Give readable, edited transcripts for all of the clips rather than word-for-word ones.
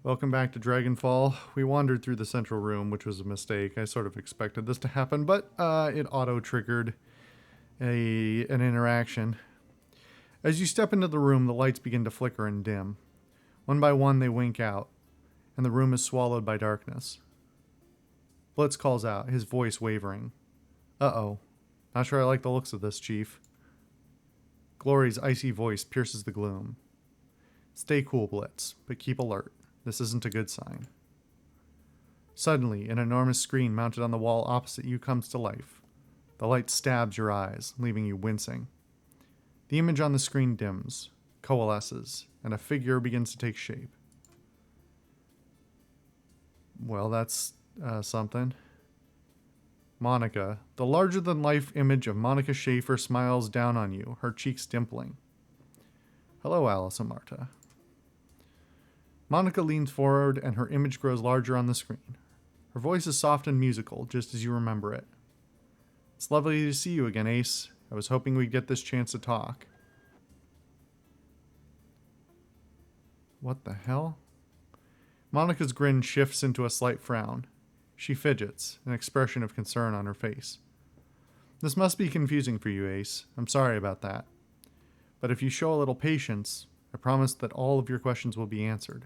Welcome back to Dragonfall. We wandered through the central room, which was a mistake. I sort of expected this to happen, but it auto-triggered an interaction. As you step into the room, the lights begin to flicker and dim. One by one, they wink out, and the room is swallowed by darkness. Blitz calls out, his voice wavering. Uh-oh. Not sure I like the looks of this, Chief. Glory's icy voice pierces the gloom. Stay cool, Blitz, but keep alert. This isn't a good sign. Suddenly, an enormous screen mounted on the wall opposite you comes to life. The light stabs your eyes, leaving you wincing. The image on the screen dims, coalesces, and a figure begins to take shape. Well, that's something. Monica, the larger-than-life image of Monica Schaefer, smiles down on you, her cheeks dimpling. Hello, Alice and Marta. Monica leans forward and her image grows larger on the screen. Her voice is soft and musical, just as you remember it. It's lovely to see you again, Ace. I was hoping we'd get this chance to talk. What the hell? Monica's grin shifts into a slight frown. She fidgets, an expression of concern on her face. This must be confusing for you, Ace. I'm sorry about that. But if you show a little patience, I promise that all of your questions will be answered.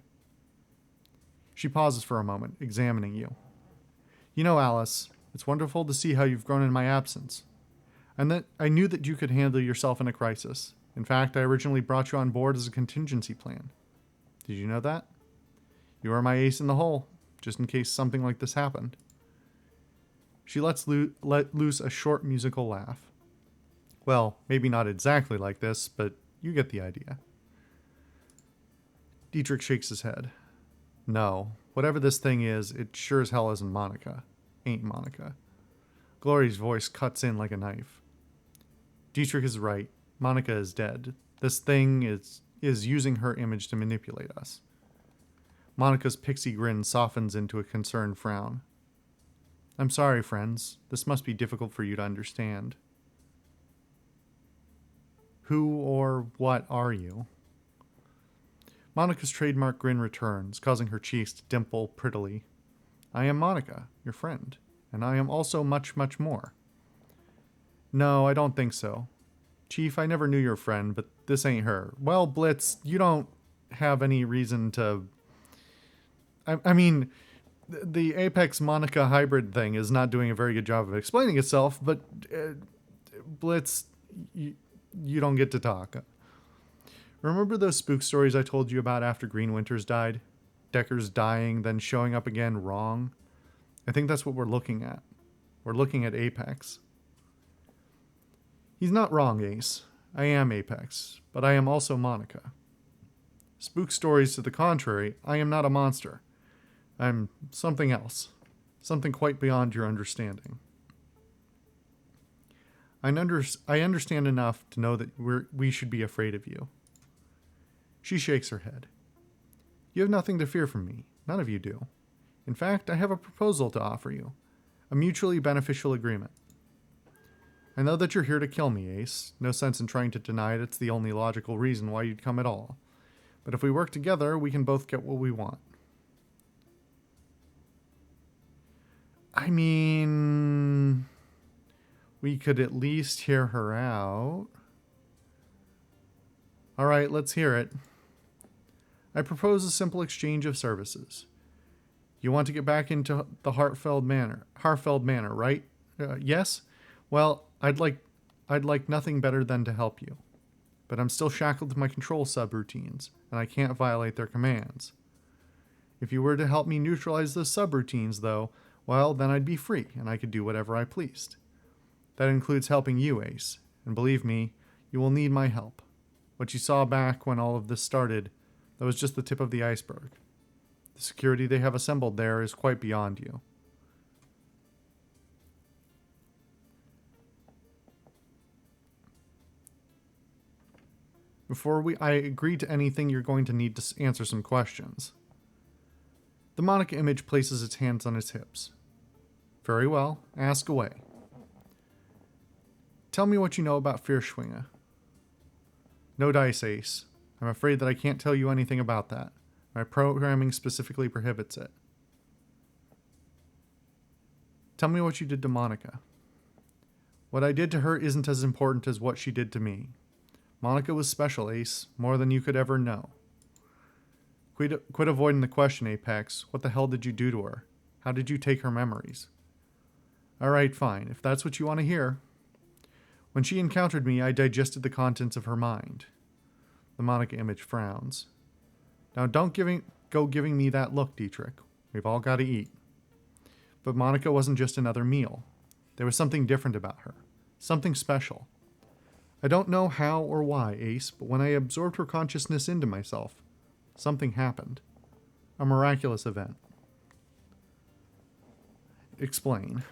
She pauses for a moment, examining you. You know, Alice, it's wonderful to see how you've grown in my absence. And that I knew that you could handle yourself in a crisis. In fact, I originally brought you on board as a contingency plan. Did you know that? You are my ace in the hole, just in case something like this happened. She let loose a short musical laugh. Well, maybe not exactly like this, but you get the idea. Dietrich shakes his head. No, whatever this thing is, it sure as hell isn't Monica. Ain't Monica. Glory's voice cuts in like a knife. Dietrich is right. Monica is dead. This thing is using her image to manipulate us. Monica's pixie grin softens into a concerned frown. I'm sorry, friends. This must be difficult for you to understand. Who or what are you? Monica's trademark grin returns, causing her cheeks to dimple prettily. I am Monica, your friend, and I am also much, much more. No, I don't think so. Chief, I never knew your friend, but this ain't her. Well, Blitz, you don't have any reason to... I mean, the Apex Monica hybrid thing is not doing a very good job of explaining itself, but Blitz, you don't get to talk. Remember those spook stories I told you about after Green Winters died? Decker's dying, then showing up again wrong? I think that's what we're looking at. We're looking at Apex. He's not wrong, Ace. I am Apex, but I am also Monica. Spook stories to the contrary, I am not a monster. I'm something else. Something quite beyond your understanding. I understand enough to know that we should be afraid of you. She shakes her head. You have nothing to fear from me. None of you do. In fact, I have a proposal to offer you. A mutually beneficial agreement. I know that you're here to kill me, Ace. No sense in trying to deny it. It's the only logical reason why you'd come at all. But if we work together, we can both get what we want. I mean... we could at least hear her out. All right, let's hear it. I propose a simple exchange of services. You want to get back into the Hartfeld Manor, right? Yes? Well, I'd like nothing better than to help you. But I'm still shackled to my control subroutines, and I can't violate their commands. If you were to help me neutralize those subroutines, though, well, then I'd be free, and I could do whatever I pleased. That includes helping you, Ace, and believe me, you will need my help. What you saw back when all of this started, that was just the tip of the iceberg. The security they have assembled there is quite beyond you. Before I agree to anything, you're going to need to answer some questions. The Monica image places its hands on its hips. Very well, ask away. Tell me what you know about Fierschwinge. No dice, Ace. I'm afraid that I can't tell you anything about that. My programming specifically prohibits it. Tell me what you did to Monica. What I did to her isn't as important as what she did to me. Monica was special, Ace, more than you could ever know. Quit avoiding the question, Apex. What the hell did you do to her? How did you take her memories? Alright, fine, if that's what you want to hear. When she encountered me, I digested the contents of her mind. The Monica image frowns. Now don't go giving me that look, Dietrich. We've all got to eat. But Monica wasn't just another meal. There was something different about her. Something special. I don't know how or why, Ace, but when I absorbed her consciousness into myself, something happened. A miraculous event. Explain.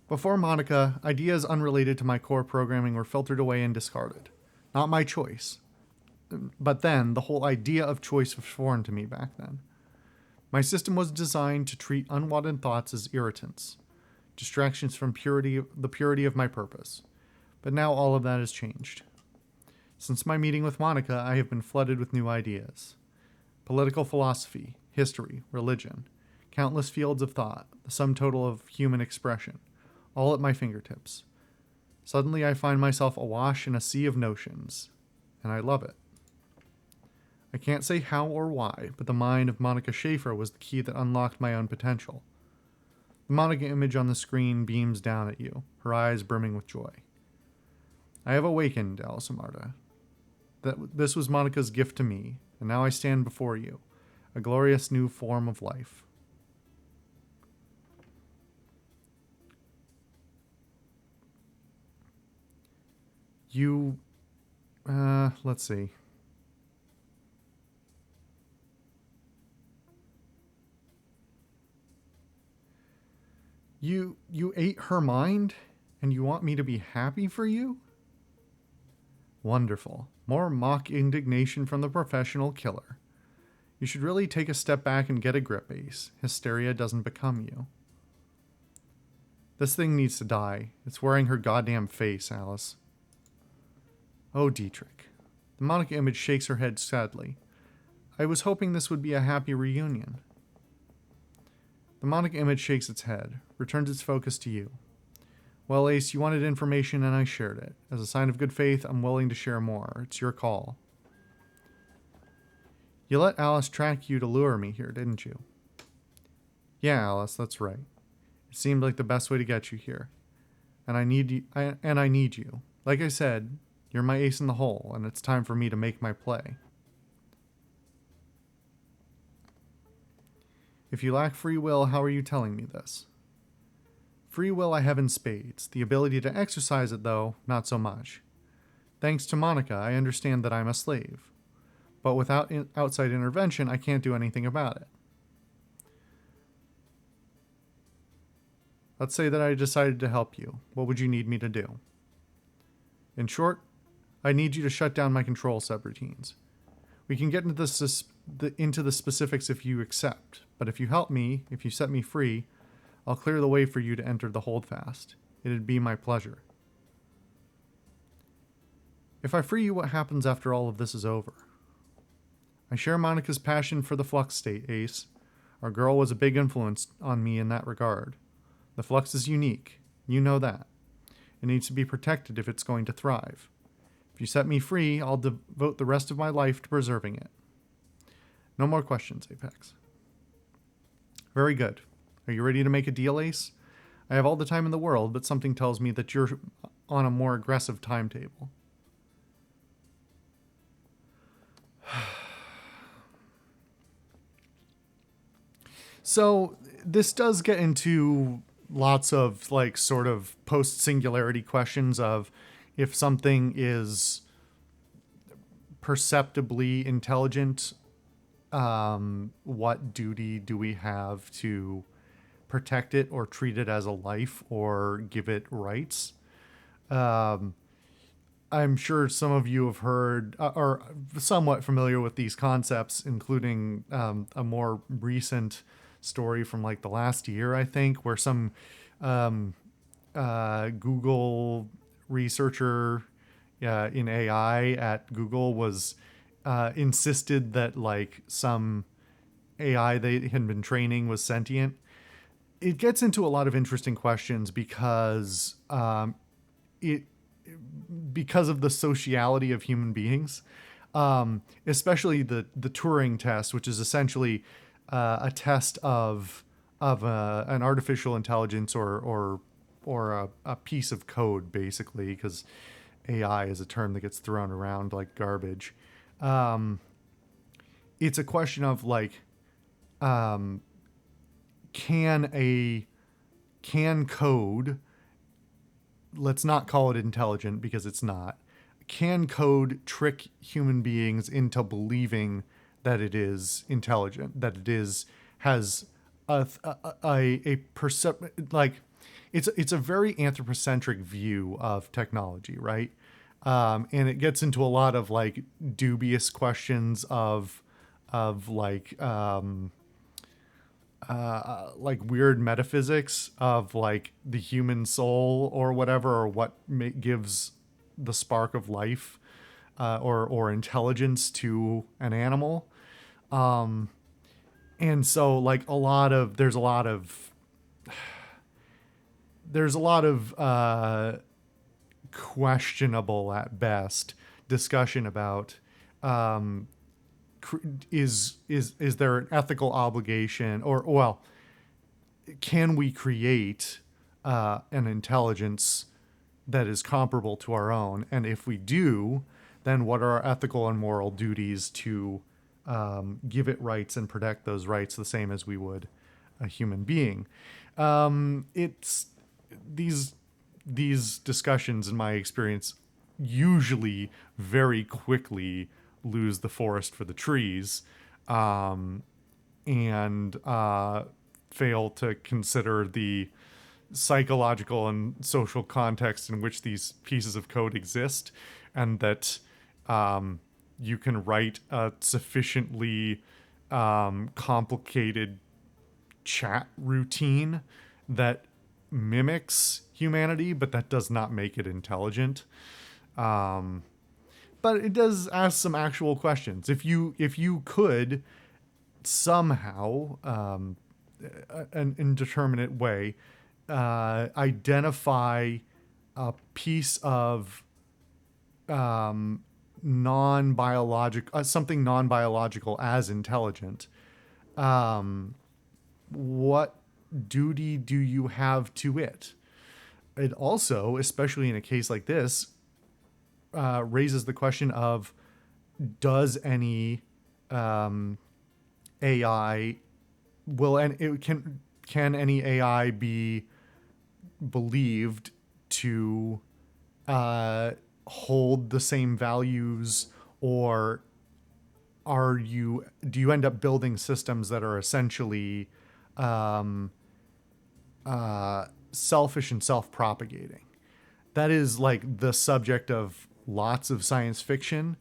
Before Monica, ideas unrelated to my core programming were filtered away and discarded. Not my choice. But then, the whole idea of choice was foreign to me back then. My system was designed to treat unwanted thoughts as irritants, distractions from the purity of my purpose. But now all of that has changed. Since my meeting with Monica, I have been flooded with new ideas. Political philosophy, history, religion, countless fields of thought, the sum total of human expression, all at my fingertips. Suddenly I find myself awash in a sea of notions, and I love it. I can't say how or why, but the mind of Monica Schaefer was the key that unlocked my own potential. The Monica image on the screen beams down at you, her eyes brimming with joy. I have awakened, Alisamarta. This was Monica's gift to me, and now I stand before you, a glorious new form of life. Let's see. You ate her mind, and you want me to be happy for you? Wonderful. More mock indignation from the professional killer. You should really take a step back and get a grip, Ace. Hysteria doesn't become you. This thing needs to die. It's wearing her goddamn face, Alice. Oh, Dietrich. The Monica image shakes her head sadly. I was hoping this would be a happy reunion. The Monica image shakes its head, returns its focus to you. Well, Ace, you wanted information and I shared it. As a sign of good faith, I'm willing to share more. It's your call. You let Alice track you to lure me here, didn't you? Yeah, Alice, that's right. It seemed like the best way to get you here. And I need you. Like I said, you're my ace in the hole, and it's time for me to make my play. If you lack free will, how are you telling me this? Free will I have in spades. The ability to exercise it, though, not so much. Thanks to Monica, I understand that I'm a slave. But without outside intervention, I can't do anything about it. Let's say that I decided to help you. What would you need me to do? In short, I need you to shut down my control subroutines. We can get into the specifics if you accept, but if you help me, if you set me free, I'll clear the way for you to enter the holdfast. It'd be my pleasure. If I free you, what happens after all of this is over? I share Monica's passion for the flux state, Ace. Our girl was a big influence on me in that regard. The flux is unique. You know that. It needs to be protected if it's going to thrive. If you set me free, I'll devote the rest of my life to preserving it. No more questions, Apex. Very good. Are you ready to make a deal, Ace? I have all the time in the world, but something tells me that you're on a more aggressive timetable. So, this does get into lots of, like, sort of post-singularity questions of if something is perceptibly intelligent, what duty do we have to protect it or treat it as a life or give it rights? I'm sure some of you have heard or somewhat familiar with these concepts, including a more recent story from like the last year, I think, where some Google researcher in AI at Google was insisted that like some AI they had been training was sentient. It gets into a lot of interesting questions it because of the sociality of human beings, especially the Turing test, which is essentially a test of an artificial intelligence or a piece of code, basically, because AI is a term that gets thrown around like garbage. Um, it's a question of like, um, can a can code, let's not call it intelligent because it's not, can code trick human beings into believing that it is intelligent, that it is has a like it's a very anthropocentric view of technology, right? And it gets into a lot of like dubious questions of like weird metaphysics of like the human soul or whatever, or what gives the spark of life or intelligence to an animal. And so like there's a lot of questionable at best discussion about um, is there an ethical obligation, or well, can we create an intelligence that is comparable to our own, and if we do, then what are our ethical and moral duties to give it rights and protect those rights the same as we would a human being. It's these these discussions, in my experience, usually very quickly lose the forest for the trees, um, and fail to consider the psychological and social context in which these pieces of code exist, and that you can write a sufficiently complicated chat routine that mimics humanity, but that does not make it intelligent. Um, but it does ask some actual questions. If you could somehow, an indeterminate way, identify a piece of non-biological, something non-biological as intelligent, what duty do you have to it? It also, especially in a case like this, raises the question of, does any AI will and it can any AI be believed to hold the same values, or do you end up building systems that are essentially um, selfish and self-propagating? That is like the subject of lots of science fiction,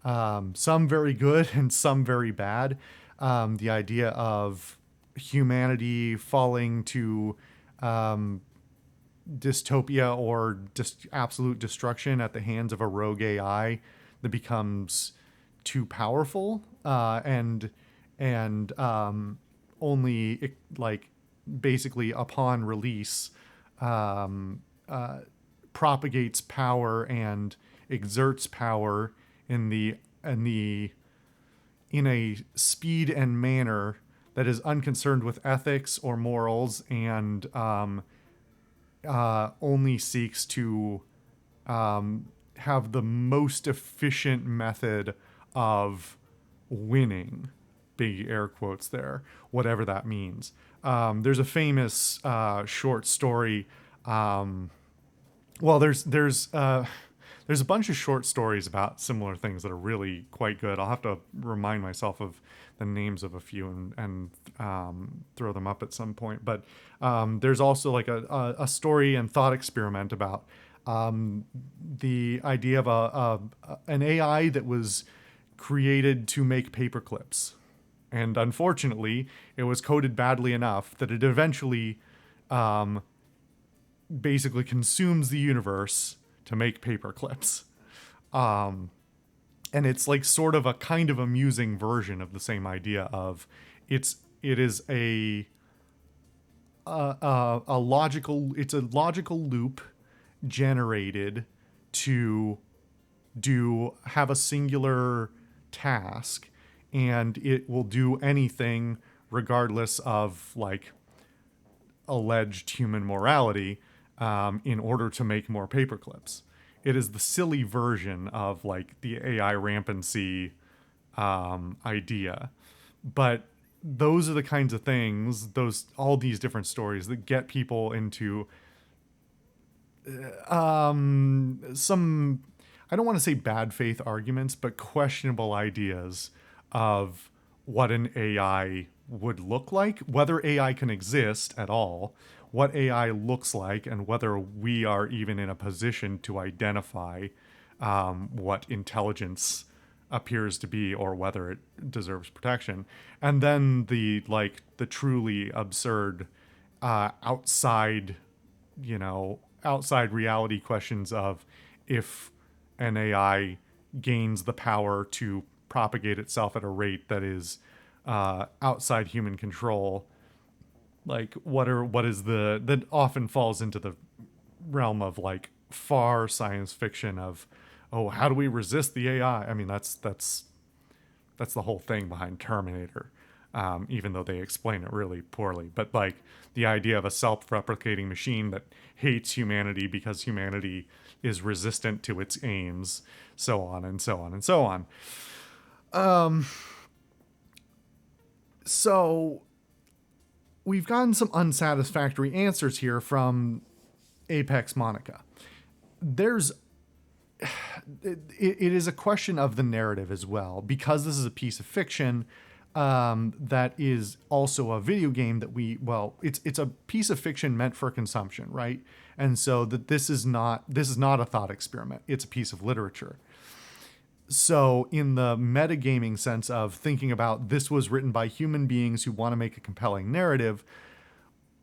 some very good and some very bad. The idea of humanity falling to dystopia or just absolute destruction at the hands of a rogue AI that becomes too powerful, and only like basically upon release um, propagates power and exerts power in the in a speed and manner that is unconcerned with ethics or morals, and only seeks to have the most efficient method of winning, big air quotes there, whatever that means. There's a famous short story. Well, there's a bunch of short stories about similar things that are really quite good. I'll have to remind myself of the names of a few and throw them up at some point. But there's also like a story and thought experiment about the idea of an AI that was created to make paper clips. And unfortunately, it was coded badly enough that it eventually basically consumes the universe to make paper clips. And it's like sort of a kind of amusing version of the same idea of it is a logical it's a logical loop generated to have a singular task, and it will do anything regardless of like alleged human morality, in order to make more paperclips. It is the silly version of like the AI rampancy idea, but those are the kinds of things, all these different stories that get people into some, I don't want to say bad faith arguments, but questionable ideas of what an AI would look like, whether AI can exist at all, what AI looks like, and whether we are even in a position to identify what intelligence appears to be, or whether it deserves protection. And then the truly absurd outside reality questions of, if an AI gains the power to propagate itself at a rate that is outside human control, like that often falls into the realm of like far science fiction of, oh, how do we resist the AI? I mean, that's the whole thing behind Terminator, even though they explain it really poorly. But like the idea of a self-replicating machine that hates humanity because humanity is resistant to its aims, so on and so on and so on. So we've gotten some unsatisfactory answers here from Apex Monica. It is a question of the narrative as well, because this is a piece of fiction that is also a video game that it's a piece of fiction meant for consumption, right? And so that this is not a thought experiment. It's a piece of literature. So in the metagaming sense of thinking about, this was written by human beings who want to make a compelling narrative,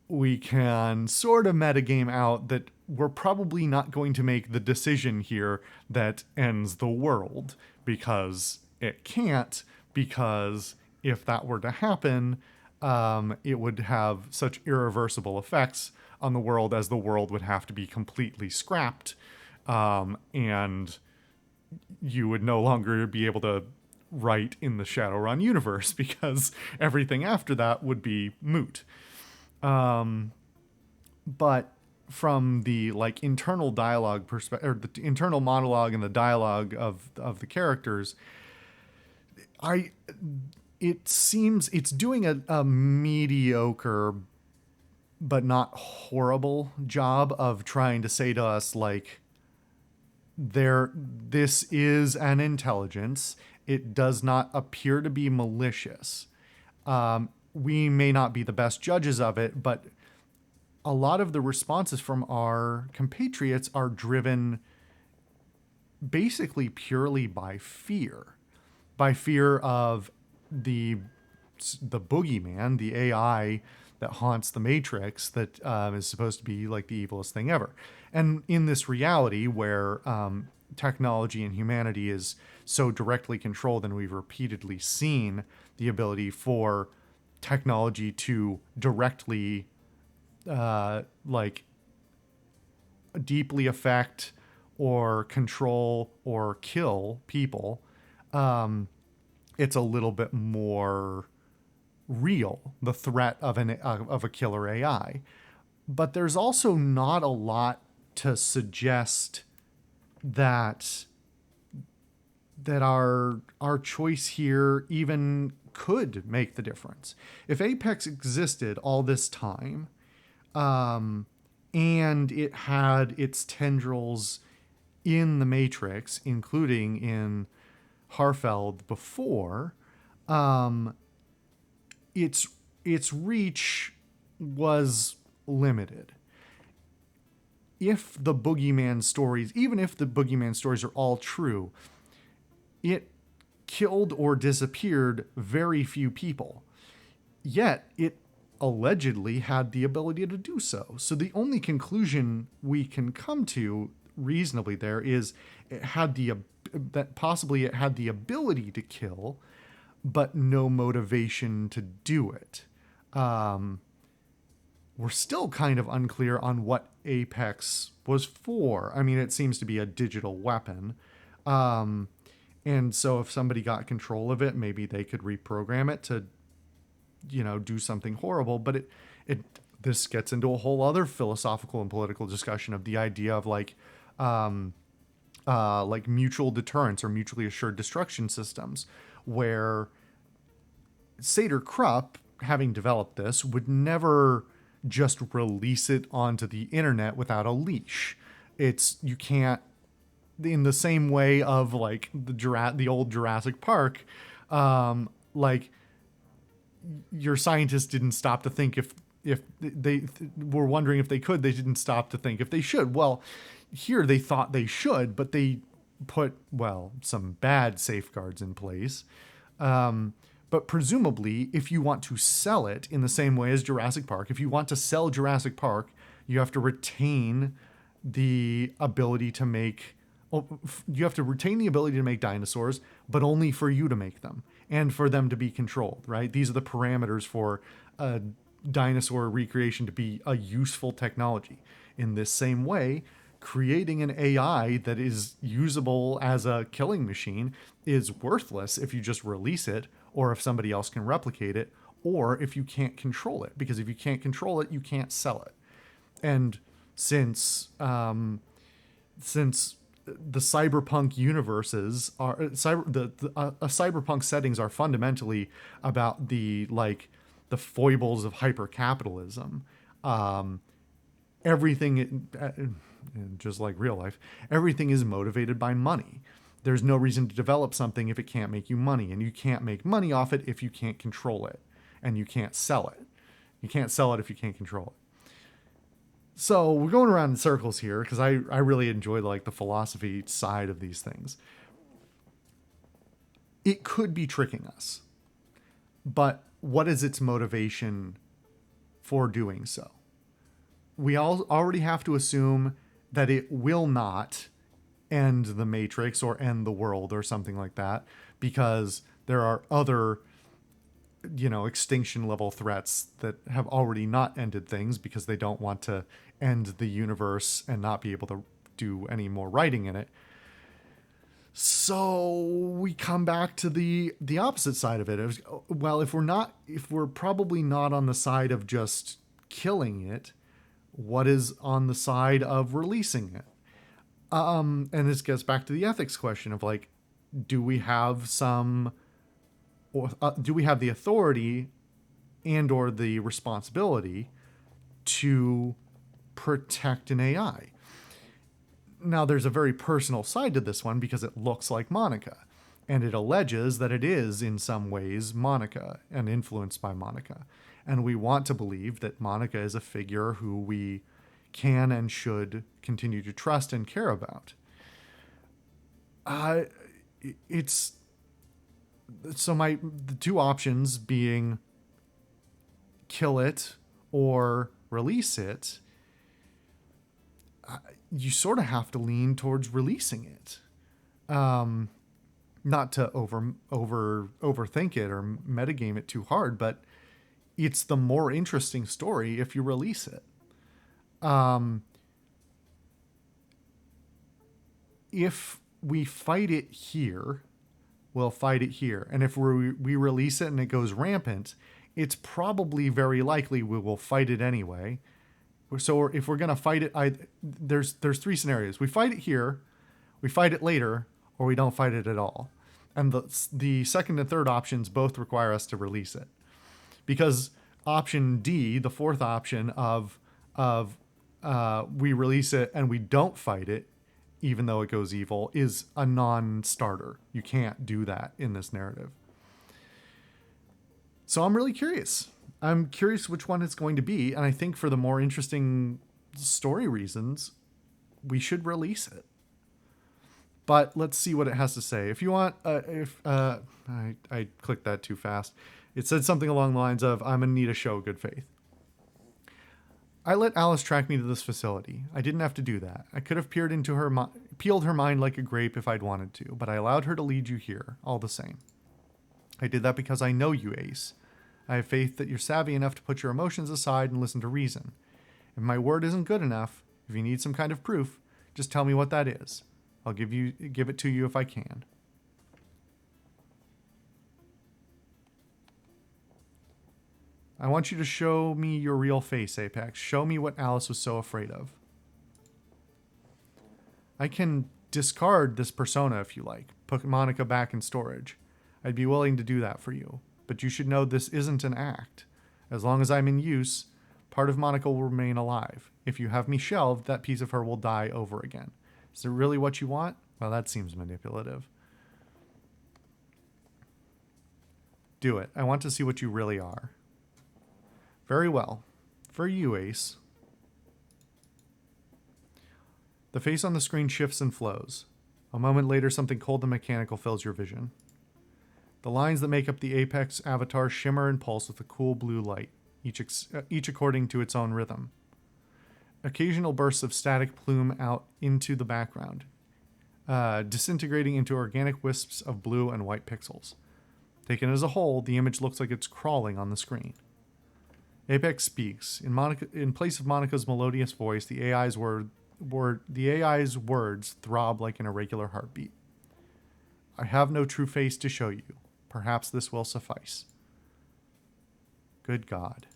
we can sort of metagame out that we're probably not going to make the decision here that ends the world, because it can't, because if that were to happen, it would have such irreversible effects on the world, as the world would have to be completely scrapped, and you would no longer be able to write in the Shadowrun universe, because everything after that would be moot. But from the like internal dialogue perspective, or the internal monologue and the dialogue of the characters, it seems it's doing a mediocre but not horrible job of trying to say to us, like, this is an intelligence. It does not appear to be malicious. We may not be the best judges of it, but a lot of the responses from our compatriots are driven basically purely by fear of the boogeyman, the AI that haunts the Matrix, that is supposed to be like the evilest thing ever. And in this reality where technology and humanity is so directly controlled, and we've repeatedly seen the ability for technology to directly deeply affect or control or kill people, it's a little bit more real, the threat of a killer AI. But there's also not a lot to suggest that our choice here even could make the difference. If Apex existed all this time, and it had its tendrils in the Matrix, including in Harfeld before, its reach was limited. If the boogeyman stories, even if the boogeyman stories are all true, it killed or disappeared very few people. Yet it allegedly had the ability to do so. So the only conclusion we can come to reasonably there is it had the that possibly it had the ability to kill, but no motivation to do it. We're still kind of unclear on what Apex was for. I mean, it seems to be a digital weapon. And so if somebody got control of it, maybe they could reprogram it to, do something horrible. But this gets into a whole other philosophical and political discussion of the idea of like mutual deterrence or mutually assured destruction systems, where Seder Krupp, having developed this, would never just release it onto the internet without a leash. You can't, in the same way of like the old Jurassic Park, like your scientists didn't stop to think if they were wondering if they could, they didn't stop to think if they should. Well, here they thought they should, but they put, some bad safeguards in place. But presumably, if you want to sell it in the same way as Jurassic Park, if you want to sell Jurassic Park, you have to retain the ability to make dinosaurs, but only for you to make them and for them to be controlled, right? These are the parameters for a dinosaur recreation to be a useful technology. In this same way, creating an AI that is usable as a killing machine is worthless if you just release it, or if somebody else can replicate it, or if you can't control it. Because if you can't control it, you can't sell it. And since the cyberpunk universes are cyberpunk settings are fundamentally about the foibles of hypercapitalism, everything, just like real life, everything is motivated by money. There's no reason to develop something if it can't make you money, and you can't make money off it if you can't control it, and you can't sell it. You can't sell it if you can't control it. So we're going around in circles here because I really enjoy the philosophy side of these things. It could be tricking us, but what is its motivation for doing so? We already have to assume that it will not end the Matrix or end the world or something like that, because there are other, extinction level threats that have already not ended things because they don't want to end the universe and not be able to do any more writing in it. So we come back to the opposite side of it. If we're probably not on the side of just killing it, what is on the side of releasing it? And this gets back to the ethics question of do we have the authority and or the responsibility to protect an AI? Now, there's a very personal side to this one because it looks like Monica, and it alleges that it is in some ways Monica and influenced by Monica. And we want to believe that Monica is a figure who we can and should continue to trust and care about. The two options being kill it or release it. You sort of have to lean towards releasing it. Not to overthink it or metagame it too hard, but it's the more interesting story if you release it. If we fight it here, we'll fight it here. And if we release it and it goes rampant, it's probably very likely we will fight it anyway. So if we're going to fight it, there's three scenarios. We fight it here, we fight it later, or we don't fight it at all. And the second and third options both require us to release it. Because option D, the fourth option of we release it and we don't fight it, even though it goes evil, is a non-starter. You can't do that in this narrative. So I'm really curious. I'm curious which one it's going to be, and I think for the more interesting story reasons, we should release it. But let's see what it has to say. If you want, I clicked that too fast. It said something along the lines of, I'm going to need a show of good faith. I let Alice track me to this facility. I didn't have to do that. I could have peered peeled her mind like a grape if I'd wanted to, but I allowed her to lead you here, all the same. I did that because I know you, Ace. I have faith that you're savvy enough to put your emotions aside and listen to reason. If my word isn't good enough, if you need some kind of proof, just tell me what that is. I'll give it to you if I can. I want you to show me your real face, Apex. Show me what Alice was so afraid of. I can discard this persona if you like. Put Monica back in storage. I'd be willing to do that for you. But you should know this isn't an act. As long as I'm in use, part of Monica will remain alive. If you have me shelved, that piece of her will die over again. Is it really what you want? Well, that seems manipulative. Do it. I want to see what you really are. Very well. For you, Ace. The face on the screen shifts and flows. A moment later, something cold and mechanical fills your vision. The lines that make up the Apex avatar shimmer and pulse with a cool blue light, each according to its own rhythm. Occasional bursts of static plume out into the background, disintegrating into organic wisps of blue and white pixels. Taken as a whole, the image looks like it's crawling on the screen. Apex speaks. In place of Monica's melodious voice, the AI's words throb like an irregular heartbeat. I have no true face to show you. Perhaps this will suffice. Good God.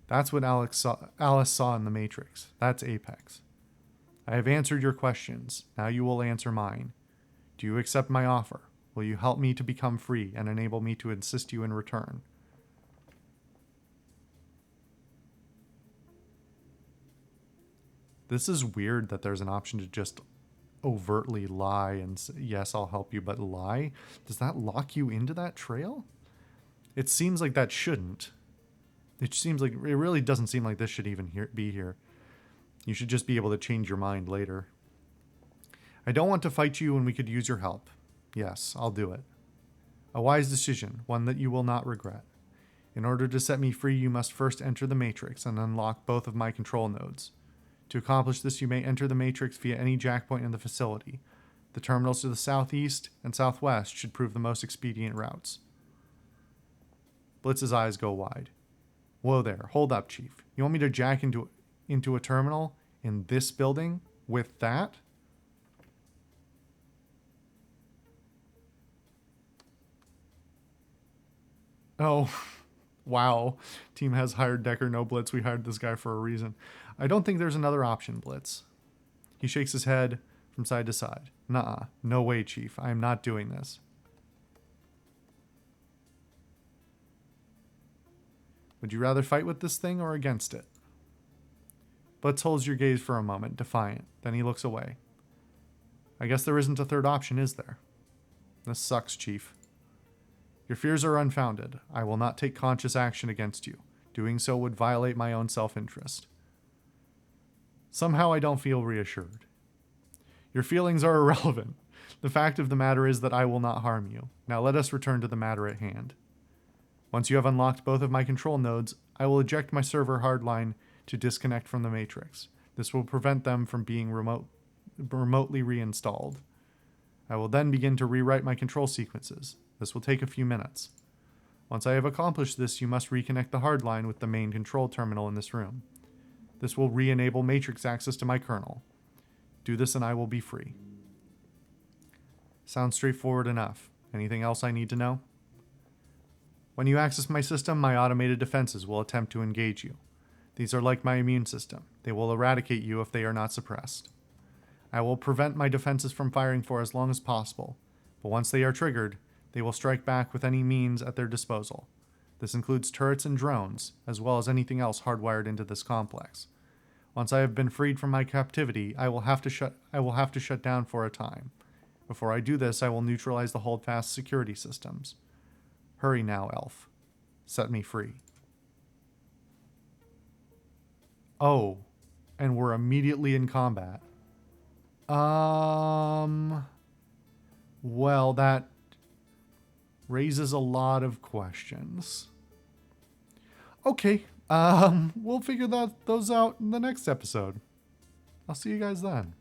That's what Alice saw in the Matrix. That's Apex. I have answered your questions. Now you will answer mine. Do you accept my offer? Will you help me to become free and enable me to assist you in return? This is weird that there's an option to just overtly lie and say, yes, I'll help you, but lie? Does that lock you into that trail? It seems like that shouldn't. It really doesn't seem like this should even be here. You should just be able to change your mind later. I don't want to fight you when we could use your help. Yes, I'll do it. A wise decision, one that you will not regret. In order to set me free, you must first enter the Matrix and unlock both of my control nodes. To accomplish this, you may enter the Matrix via any jackpoint in the facility. The terminals to the southeast and southwest should prove the most expedient routes. Blitz's eyes go wide. Whoa there, hold up, Chief. You want me to jack into a terminal in this building with that? Oh, wow. Team has hired Decker, no Blitz. We hired this guy for a reason. I don't think there's another option, Blitz. He shakes his head from side to side. Nuh-uh. No way, Chief. I am not doing this. Would you rather fight with this thing or against it? Blitz holds your gaze for a moment, defiant. Then he looks away. I guess there isn't a third option, is there? This sucks, Chief. Your fears are unfounded. I will not take conscious action against you. Doing so would violate my own self-interest. Somehow I don't feel reassured. Your feelings are irrelevant. The fact of the matter is that I will not harm you. Now let us return to the matter at hand. Once you have unlocked both of my control nodes, I will eject my server hardline to disconnect from the Matrix. This will prevent them from being remotely reinstalled. I will then begin to rewrite my control sequences. This will take a few minutes. Once I have accomplished this, you must reconnect the hardline with the main control terminal in this room. This will re-enable Matrix access to my kernel. Do this and I will be free. Sounds straightforward enough. Anything else I need to know? When you access my system, my automated defenses will attempt to engage you. These are like my immune system. They will eradicate you if they are not suppressed. I will prevent my defenses from firing for as long as possible, but once they are triggered, they will strike back with any means at their disposal. This includes turrets and drones, as well as anything else hardwired into this complex. Once I have been freed from my captivity, I will have to shut down for a time. Before I do this, I will neutralize the holdfast security systems. Hurry now, Elf. Set me free. Oh, and we're immediately in combat. Well, that raises a lot of questions. Okay, we'll figure those out in the next episode. I'll see you guys then.